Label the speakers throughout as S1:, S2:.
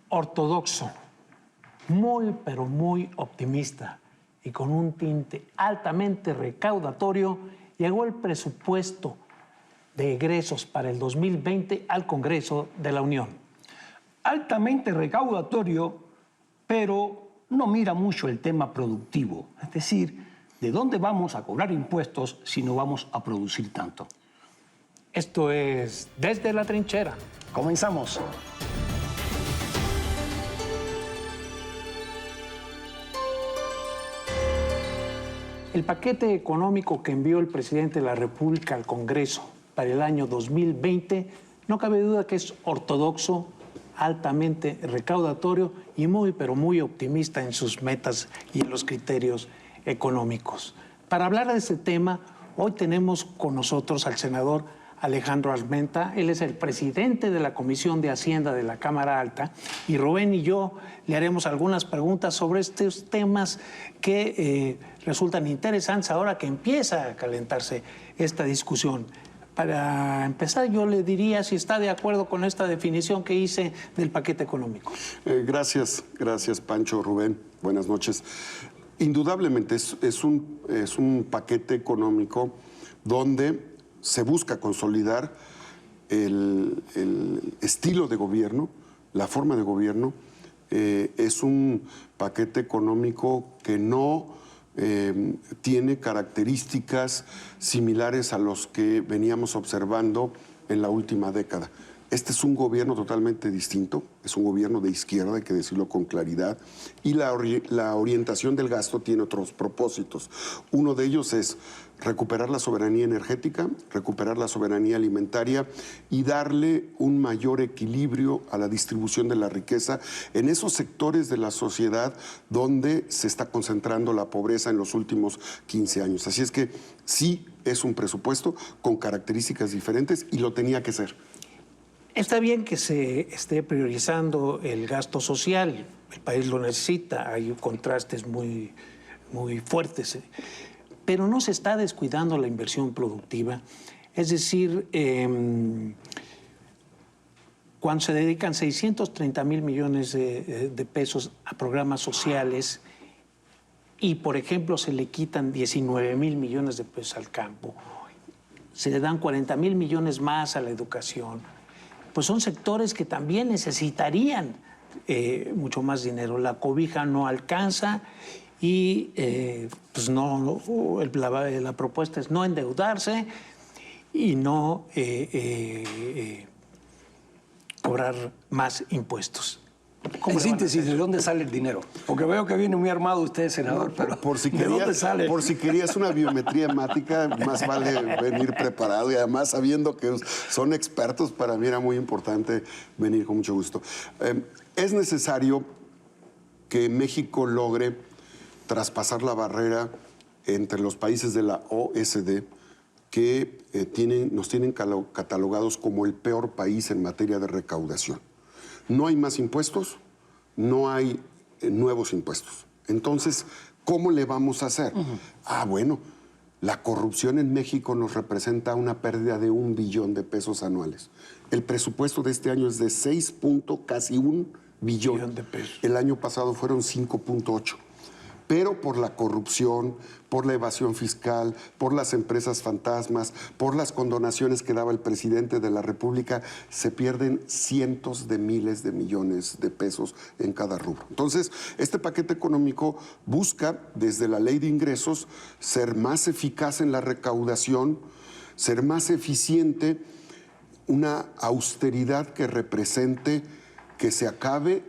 S1: ortodoxo, muy pero muy optimista y con un tinte altamente recaudatorio, llegó el presupuesto de egresos para el 2020 al Congreso de la Unión.
S2: Altamente recaudatorio, pero no mira mucho el tema productivo. Es decir, ¿de dónde vamos a cobrar impuestos si no vamos a producir tanto?
S1: Esto es Desde la Trinchera.
S2: Comenzamos.
S1: El paquete económico que envió el presidente de la República al Congreso para el año 2020, no cabe duda que es ortodoxo, altamente recaudatorio y muy, pero muy optimista en sus metas y en los criterios económicos. Para hablar de este tema, hoy tenemos con nosotros al senador Alejandro Armenta. Él es el presidente de la Comisión de Hacienda de la Cámara Alta, y Rubén y yo le haremos algunas preguntas sobre estos temas que resultan interesantes ahora que empieza a calentarse esta discusión. Para empezar, yo le diría si está de acuerdo con esta definición que hice del paquete económico.
S3: Gracias, Pancho, Rubén. Buenas noches. Indudablemente es un paquete económico donde se busca consolidar el estilo de gobierno, la forma de gobierno. Es un paquete económico que no tiene características similares a los que veníamos observando en la última década. Este es un gobierno totalmente distinto, es un gobierno de izquierda, hay que decirlo con claridad, y la orientación del gasto tiene otros propósitos. Uno de ellos es recuperar la soberanía energética, recuperar la soberanía alimentaria y darle un mayor equilibrio a la distribución de la riqueza en esos sectores de la sociedad donde se está concentrando la pobreza en los últimos 15 años. Así es que sí es un presupuesto con características diferentes y lo tenía que ser.
S1: Está bien que se esté priorizando el gasto social, el país lo necesita, hay contrastes muy fuertes, pero no se está descuidando la inversión productiva. Es decir, cuando se dedican 630,000 millones de pesos a programas sociales y, por ejemplo, se le quitan 19,000 millones de pesos al campo, se le dan 40,000 millones más a la educación, pues son sectores que también necesitarían mucho más dinero. La cobija no alcanza y pues la propuesta es no endeudarse y no cobrar más impuestos.
S2: En síntesis, ¿de dónde sale el dinero? Porque veo que viene muy armado usted, senador, pero ¿de dónde sale?
S3: Por si querías una biometría hemática, más vale venir preparado, y además sabiendo que son expertos, para mí era muy importante venir con mucho gusto. Es necesario que México logre traspasar la barrera entre los países de la OSD que nos tienen catalogados como el peor país en materia de recaudación. No hay más impuestos, no hay nuevos impuestos. Entonces, ¿cómo le vamos a hacer? Bueno, la corrupción en México nos representa una pérdida de 1 billón de pesos anuales. El presupuesto de este año es de casi 1 billón de pesos. El año pasado fueron 5.8. Pero por la corrupción, por la evasión fiscal, por las empresas fantasmas, por las condonaciones que daba el presidente de la República, se pierden cientos de miles de millones de pesos en cada rubro. Entonces, este paquete económico busca, desde la ley de ingresos, ser más eficaz en la recaudación, ser más eficiente, una austeridad que represente que se acabe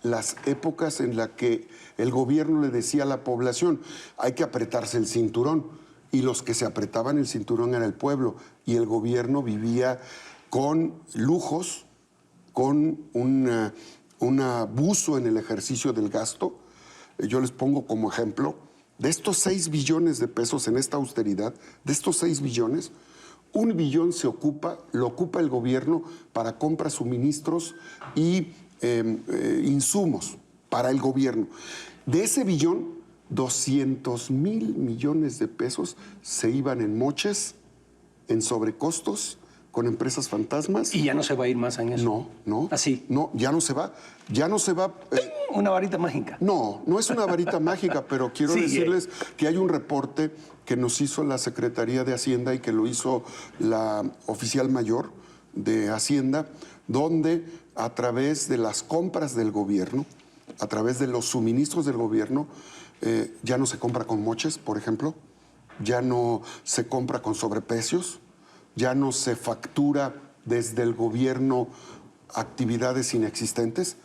S3: las épocas en las que el gobierno le decía a la población, hay que apretarse el cinturón, y los que se apretaban el cinturón era el pueblo, y el gobierno vivía con lujos, con un abuso en el ejercicio del gasto. Yo les pongo como ejemplo, de estos 6 billones de pesos en esta austeridad, de estos 6 billones, 1 billón lo ocupa el gobierno para compra, suministros y insumos para el gobierno. De ese billón, 200,000 millones de pesos se iban en moches, en sobrecostos, con empresas fantasmas.
S2: ¿Y ya no se va a ir más en eso?
S3: No, no.
S2: ¿Así?
S3: No, ya no se va. Ya no se va.
S2: Una varita mágica.
S3: No, no es una varita mágica, pero quiero
S2: Sí,
S3: decirles que hay un reporte que nos hizo la Secretaría de Hacienda y que lo hizo la oficial mayor de Hacienda, donde a través de las compras del gobierno, a través de los suministros del gobierno, ya no se compra con moches, por ejemplo, ya no se compra con sobreprecios, ya no se factura desde el gobierno actividades inexistentes.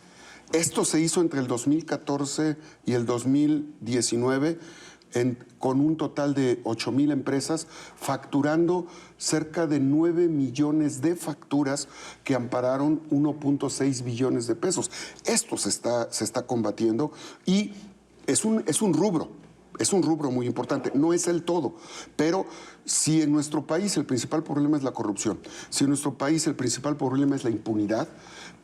S3: Esto se hizo entre el 2014 y el 2019 con un total de 8,000 empresas, facturando cerca de 9 millones de facturas que ampararon 1.6 billones de pesos. Esto se está combatiendo y es un rubro. Es un rubro muy importante, no es el todo, pero si en nuestro país el principal problema es la corrupción, si en nuestro país el principal problema es la impunidad,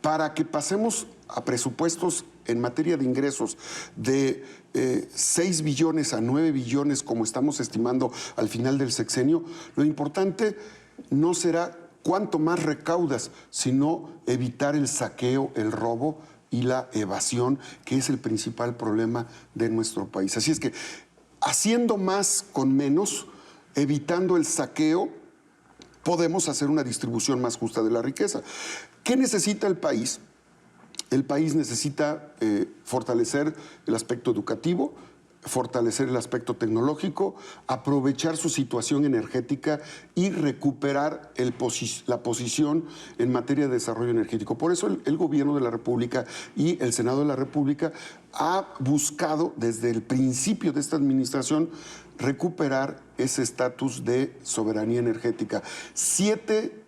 S3: para que pasemos a presupuestos en materia de ingresos de 6 billones a 9 billones, como estamos estimando al final del sexenio, lo importante no será cuánto más recaudas, sino evitar el saqueo, el robo y la evasión, que es el principal problema de nuestro país. Así es que haciendo más con menos, evitando el saqueo, podemos hacer una distribución más justa de la riqueza. ¿Qué necesita el país? El país necesita fortalecer el aspecto educativo, fortalecer el aspecto tecnológico, aprovechar su situación energética y recuperar la posición en materia de desarrollo energético. Por eso el Gobierno de la República y el Senado de la República ha buscado desde el principio de esta administración recuperar ese estatus de soberanía energética. 7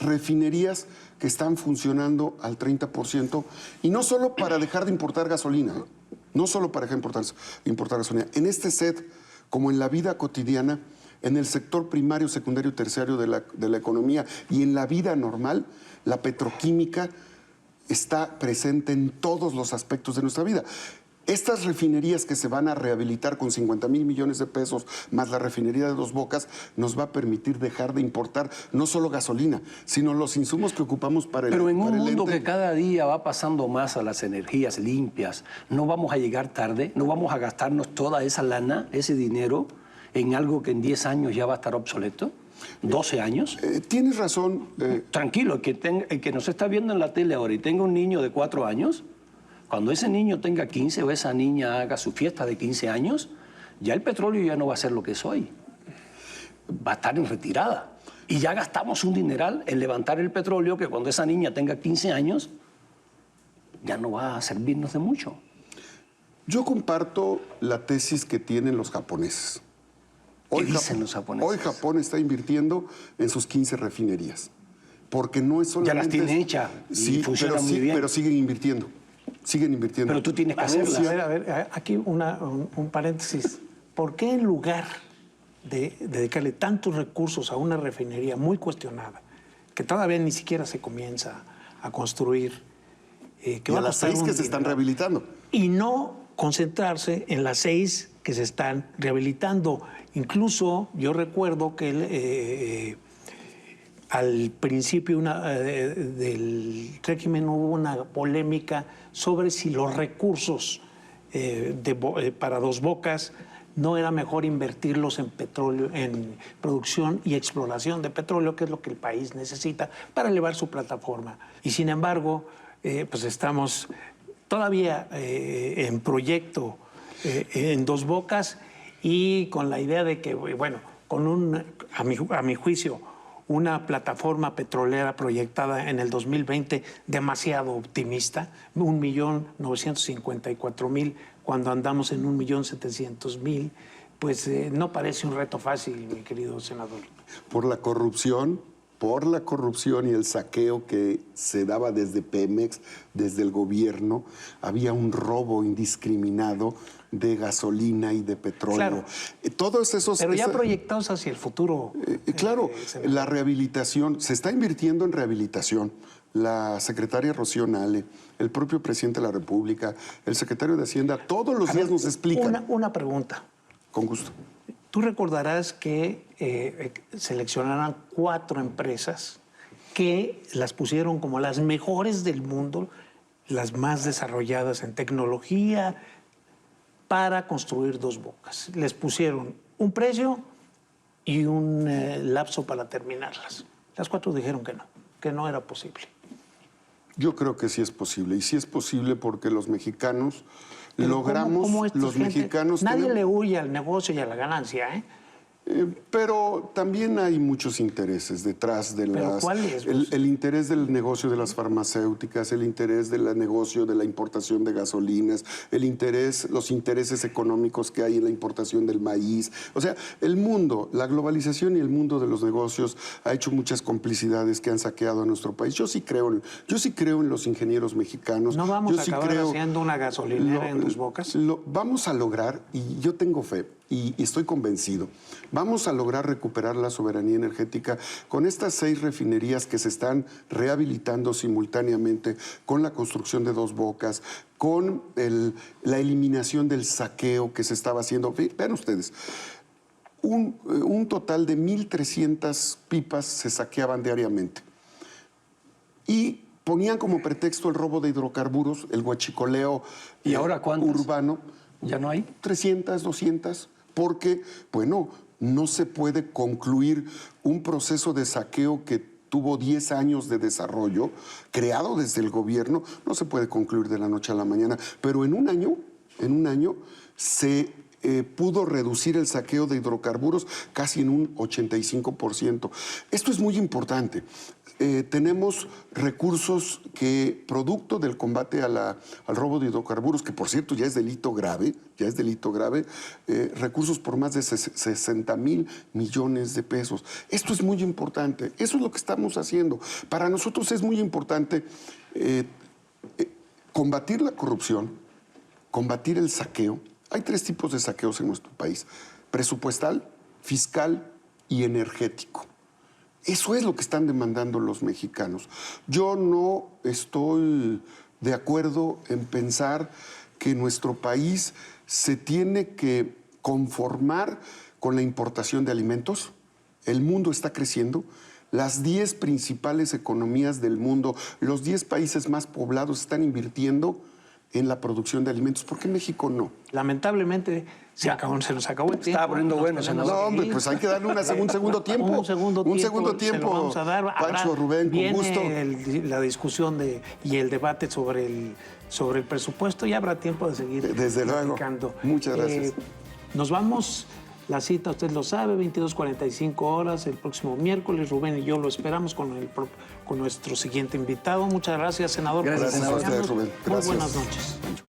S3: refinerías que están funcionando al 30%, y no solo para dejar de importar gasolina, no solo para dejar de importar gasolina. En este set, como en la vida cotidiana, en el sector primario, secundario y terciario de la economía y en la vida normal, la petroquímica está presente en todos los aspectos de nuestra vida. Estas refinerías que se van a rehabilitar con 50,000 millones de pesos, más la refinería de Dos Bocas, nos va a permitir dejar de importar no solo gasolina, sino los insumos que ocupamos para el
S2: Pero en un
S3: el
S2: mundo
S3: ente.
S2: que cada día va pasando más a las energías limpias, ¿no vamos a llegar tarde? ¿No vamos a gastarnos toda esa lana, ese dinero, en algo que en 10 años ya va a estar obsoleto? ¿12 años?
S3: Tienes razón.
S2: Tranquilo, el que nos está viendo en la tele ahora y tenga un niño de 4 años, cuando ese niño tenga 15 o esa niña haga su fiesta de 15 años, ya el petróleo ya no va a ser lo que es hoy. Va a estar en retirada. Y ya gastamos un dineral en levantar el petróleo que cuando esa niña tenga 15 años ya no va a servirnos de mucho.
S3: Yo comparto la tesis que tienen los japoneses.
S2: ¿Qué dicen los japoneses?
S3: Hoy Japón está invirtiendo en sus 15 refinerías. Porque no es solamente...
S2: Ya las tiene hechas y funcionan muy bien.
S3: Pero siguen invirtiendo. Siguen invirtiendo.
S2: Pero tú tienes que hacerlas.
S1: A ver, aquí un paréntesis. ¿Por qué en lugar de dedicarle tantos recursos a una refinería muy cuestionada, que todavía ni siquiera se comienza a construir,
S3: y a las 6 que se están rehabilitando?
S1: Y no concentrarse en las 6 que se están rehabilitando? Incluso yo recuerdo que al principio del régimen hubo una polémica sobre si los recursos para Dos Bocas no era mejor invertirlos en petróleo, en producción y exploración de petróleo, que es lo que el país necesita para elevar su plataforma. Y sin embargo, pues estamos todavía en proyecto en Dos Bocas, y con la idea de que, bueno, con a mi juicio, una plataforma petrolera proyectada en el 2020 demasiado optimista, 1.954.000, cuando andamos en 1.700.000, pues no parece un reto fácil, mi querido senador.
S3: Por la corrupción y el saqueo que se daba desde Pemex, desde el gobierno, había un robo indiscriminado de gasolina y de petróleo.
S1: Claro.
S3: Todos esos...
S1: Pero ya proyectados hacia el futuro.
S3: Claro, la rehabilitación, se está invirtiendo en rehabilitación. La secretaria Rocío Nale, el propio presidente de la República, el secretario de Hacienda, todos los días nos explican.
S1: Una pregunta.
S3: Con gusto.
S1: Tú recordarás que seleccionaran 4 empresas que las pusieron como las mejores del mundo, las más desarrolladas en tecnología, para construir Dos Bocas. Les pusieron un precio y un lapso para terminarlas. Las 4 dijeron que no era posible.
S3: Yo creo que sí es posible, y sí es posible porque los mexicanos
S1: Pero
S3: logramos,
S1: ¿cómo esta
S3: los
S1: gente?
S3: mexicanos...
S1: Nadie
S3: tenemos-
S1: le huye al negocio y a la ganancia, ¿eh?
S3: Pero también hay muchos intereses detrás de
S1: ¿Pero
S3: las...
S1: cuáles?
S3: El interés del negocio de las farmacéuticas, el interés del negocio de la importación de gasolinas, los intereses económicos que hay en la importación del maíz. O sea, el mundo, la globalización y el mundo de los negocios ha hecho muchas complicidades que han saqueado a nuestro país. Yo sí creo en los ingenieros mexicanos.
S1: ¿No vamos
S3: Yo
S1: a
S3: sí
S1: acabar
S3: creo-
S1: haciendo una gasolinera en Dos Bocas?
S3: Lo vamos a lograr, y yo tengo fe y estoy convencido. Vamos a lograr recuperar la soberanía energética con estas 6 refinerías que se están rehabilitando simultáneamente con la construcción de Dos Bocas, con la eliminación del saqueo que se estaba haciendo. Vean ustedes, un total de 1.300 pipas se saqueaban diariamente. Y ponían como pretexto el robo de hidrocarburos, el huachicoleo
S2: ¿Y ahora cuántas?
S3: urbano.
S2: ¿Ya no hay?
S3: 300, 200, porque, bueno, no se puede concluir un proceso de saqueo que tuvo 10 años de desarrollo, creado desde el gobierno, no se puede concluir de la noche a la mañana, pero en un año se pudo reducir el saqueo de hidrocarburos casi en un 85%. Esto es muy importante. Tenemos recursos que, producto del combate al robo de hidrocarburos, que por cierto ya es delito grave, recursos por más de 60,000 millones de pesos. Esto es muy importante, eso es lo que estamos haciendo. Para nosotros es muy importante combatir la corrupción, combatir el saqueo. Hay 3 tipos de saqueos en nuestro país: presupuestal, fiscal y energético. Eso es lo que están demandando los mexicanos. Yo no estoy de acuerdo en pensar que nuestro país se tiene que conformar con la importación de alimentos. El mundo está creciendo. Las 10 principales economías del mundo, los 10 países más poblados están invirtiendo en la producción de alimentos. ¿Por qué México no?
S1: Lamentablemente se nos acabó el tiempo.
S2: Está poniendo
S1: Nos
S2: bueno,
S1: tenemos
S2: senador.
S3: No,
S1: que
S3: hombre,
S1: ir.
S3: pues hay que darle un segundo tiempo.
S1: Un segundo
S3: tiempo.
S1: se lo vamos a dar.
S3: Pancho, Rubén, con
S1: Viene
S3: gusto.
S1: la discusión y el debate sobre el presupuesto, y habrá tiempo de seguir
S3: Desde luego.
S1: platicando.
S3: Muchas gracias.
S1: Nos vamos. La cita, usted lo sabe, 22:45 horas el próximo miércoles. Rubén y yo lo esperamos con nuestro siguiente invitado. Muchas gracias, senador.
S2: Gracias,
S1: por
S2: senador.
S1: acompañarnos.
S3: Gracias a usted, Rubén.
S1: Muy
S3: Gracias.
S1: buenas noches.